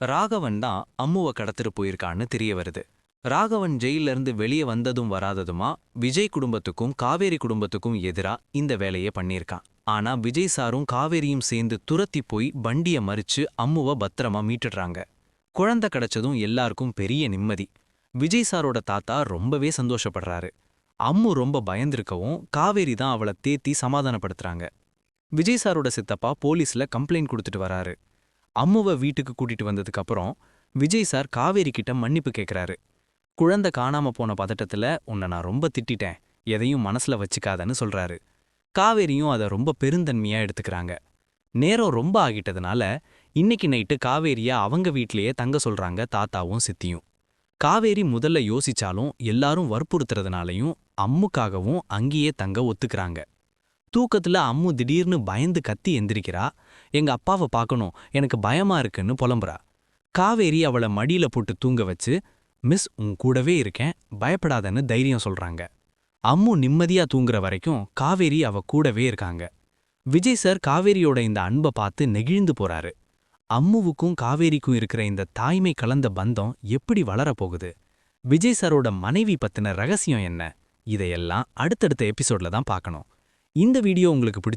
ராகவன் தான் அம்முவை கடத்திட்டு போயிருக்கான்னு தெரிய வருது. ராகவன் ஜெயில இருந்து வெளியே வந்ததும் வராததுமா விஜய் குடும்பத்துக்கும் காவேரி குடும்பத்துக்கும் எதிரா இந்த வேலையை பண்ணியிருக்கான். ஆனா விஜய் சாரும் காவேரியும் சேர்ந்து துரத்தி போய் வண்டிய மறிச்சு அம்முவை பத்திரமா மீட்டுடுறாங்க. குழந்தை கிடைச்சதும் எல்லாருக்கும் பெரிய நிம்மதி. விஜய் சாரோட தாத்தா ரொம்பவே சந்தோஷப்படுறாரு. அம்மு ரொம்ப பயந்திருக்கவும் காவேரி தான் அவளை தேத்தி சமாதானப்படுத்துறாங்க. விஜய் சாரோட சித்தப்பா போலீஸ்ல கம்ப்ளைண்ட் கொடுத்துட்டு வராரு. அம்முவை வீட்டுக்கு கூட்டிட்டு வந்ததுக்கு அப்புறம் விஜய் சார் காவேரி கிட்ட மன்னிப்பு கேட்குறாரு. குழந்தை காணாம போன பதட்டத்துல உன்னை நான் ரொம்ப திட்டிட்டேன், எதையும் மனசுல வச்சுக்காதன்னு சொல்றாரு. காவேரியும் அதை ரொம்ப பெருந்தன்மையா எடுத்துக்கிறாங்க. நேரம் ரொம்ப ஆகிட்டதுனால இன்னைக்கு நைட்டு காவேரியா அவங்க வீட்லயே தங்க சொல்றாங்க தாத்தாவும் சித்தியும். காவேரி முதல்ல யோசிச்சாலும் எல்லாரும் வற்புறுத்துறதுனாலையும் அம்முக்காகவும் அங்கேயே தங்க ஒத்துக்கிறாங்க. தூக்கத்துல அம்மு திடீர்னு பயந்து கத்தி எந்திரிக்கிறா. எங்க அப்பாவை பார்க்கணும், எனக்கு பயமா இருக்குன்னு புலம்புறா. காவேரி அவளை மடியில போட்டு தூங்க வச்சு, மிஸ் உன் கூடவே இருக்கேன், பயப்படாதன்னு தைரியம் சொல்றாங்க. அம்மு நிம்மதியா தூங்குற வரைக்கும் காவேரி அவ கூடவே இருக்காங்க. விஜய் சார் காவேரியோட இந்த அன்பை பார்த்து நெகிழ்ந்து போறாரு. அம்முவுக்கும் காவேரிக்கும் இருக்கிற இந்த தாய்மை கலந்த பந்தம் எப்படி வளரப்போகுது? விஜய் சாரோட மனைவி பத்தின ரகசியம் என்ன? இதையெல்லாம் அடுத்தடுத்த எபிசோட்ல தான் பார்க்கணும். இந்த வீடியோ உங்களுக்கு பிடிச்ச